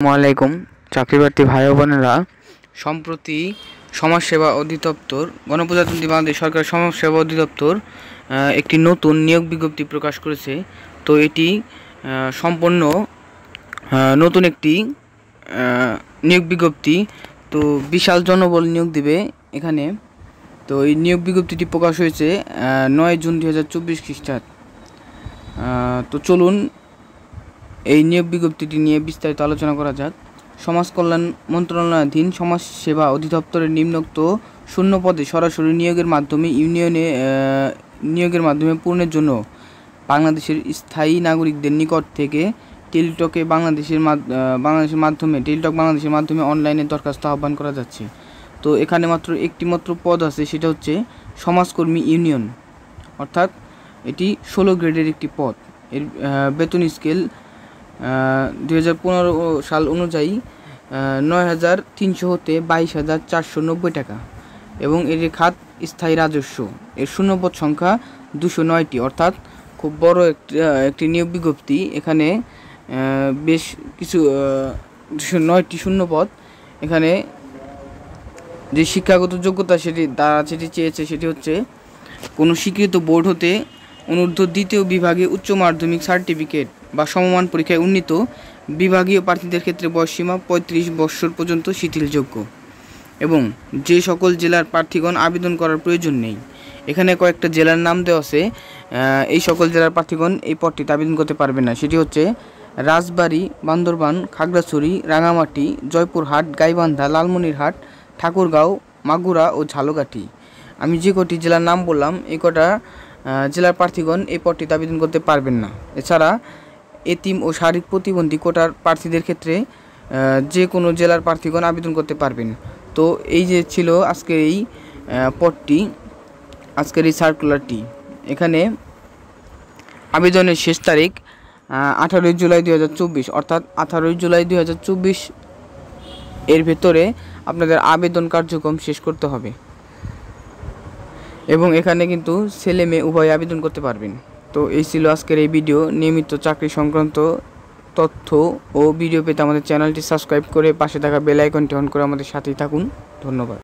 আসসালামাইকুম চাকরিপ্রার্থী ভাই ও বোনেরা, সম্প্রতি সমাজসেবা অধিদপ্তর গণপ্রজাতন্ত্রী বাংলাদেশ সরকার সমাজসেবা অধিদপ্তর একটি নতুন নিয়োগ বিজ্ঞপ্তি প্রকাশ করেছে। তো এটি সম্পূর্ণ নতুন একটি নিয়োগ বিজ্ঞপ্তি। তো বিশাল জনবল নিয়োগ দিবে এখানে। তো এই নিয়োগ বিজ্ঞপ্তিটি প্রকাশ হয়েছে 9 জুন 2024 খ্রিস্টাব্দ। তো চলুন এই নিয়োগ বিজ্ঞপ্তিটি নিয়ে বিস্তারিত আলোচনা করা যাক। সমাজ কল্যাণ মন্ত্রণালয়াধীন সমাজসেবা অধিদপ্তরের নিম্নোক্ত শূন্য পদে সরাসরি নিয়োগের মাধ্যমে পূরণের জন্য বাংলাদেশের স্থায়ী নাগরিকদের নিকট থেকে টেলিটক বাংলাদেশের মাধ্যমে অনলাইনে দরখাস্ত আহ্বান করা যাচ্ছে। তো এখানে মাত্র একটি পদ আছে, সেটা হচ্ছে সমাজকর্মী ইউনিয়ন, অর্থাৎ এটি 16 গ্রেডের একটি পদ। এর বেতন স্কেল 2015 সাল অনুযায়ী 9,300 হতে 22,490 টাকা, এবং এর খাত স্থায়ী রাজস্ব। এর শূন্যপদ সংখ্যা 209টি, অর্থাৎ খুব বড় একটি নিয়োগ বিজ্ঞপ্তি। এখানে বেশ কিছু 209টি শূন্যপদ। এখানে যে শিক্ষাগত যোগ্যতা যেটি চেয়েছে সেটি হচ্ছে কোনো স্বীকৃত বোর্ড হতে অনূর্ধ্ব দ্বিতীয় বিভাগে উচ্চ মাধ্যমিক সার্টিফিকেট বা সমমান পরীক্ষায় উন্নীত বিভাগীয় প্রার্থীদের ক্ষেত্রে বয়সসীমা 35 বৎসর পর্যন্ত শিথিলযোগ্য, এবং যে সকল জেলার প্রার্থীগণ আবেদন করার প্রয়োজন নেই। এখানে কয়েকটা জেলার নাম দেওয়া আছে। এই সকল জেলার প্রার্থীগণ এই পদটিতে আবেদন করতে পারবে না। সেটি হচ্ছে রাজবাড়ী, বান্দরবান, খাগড়াছড়ি, রাঙামাটি, জয়পুরহাট, গাইবান্ধা, লালমনিরহাট, ঠাকুরগাঁও, মাগুরা ও ঝালকাঠি। আমি যে কটি জেলার নাম বললাম, এই কটা জেলার প্রার্থীগণ এই পদটিতে আবেদন করতে পারবেন না। এছাড়া এতিম ও শারীরিক প্রতিবন্ধী কোটার প্রার্থীদের ক্ষেত্রে যে কোনো জেলার প্রার্থীগণ আবেদন করতে পারবেন। তো এই যে ছিল আজকের এই পদটি, আজকের এই সার্কুলারটি। এখানে আবেদনের শেষ তারিখ 18 জুলাই 2024, অর্থাৎ 18 জুলাই 2024 এর ভেতরে আপনাদের আবেদন কার্যক্রম শেষ করতে হবে, এবং এখানে কিন্তু ছেলে মেয়ে উভয় আবেদন করতে পারবেন। তো এই ছিল আজকের এই ভিডিও। নিয়মিত চাকরি সংক্রান্ত তথ্য ও ভিডিও পেতে আমাদের চ্যানেলটি সাবস্ক্রাইব করে পাশে থাকা বেল আইকনটি অন করে আমাদের সাথেই থাকুন। ধন্যবাদ।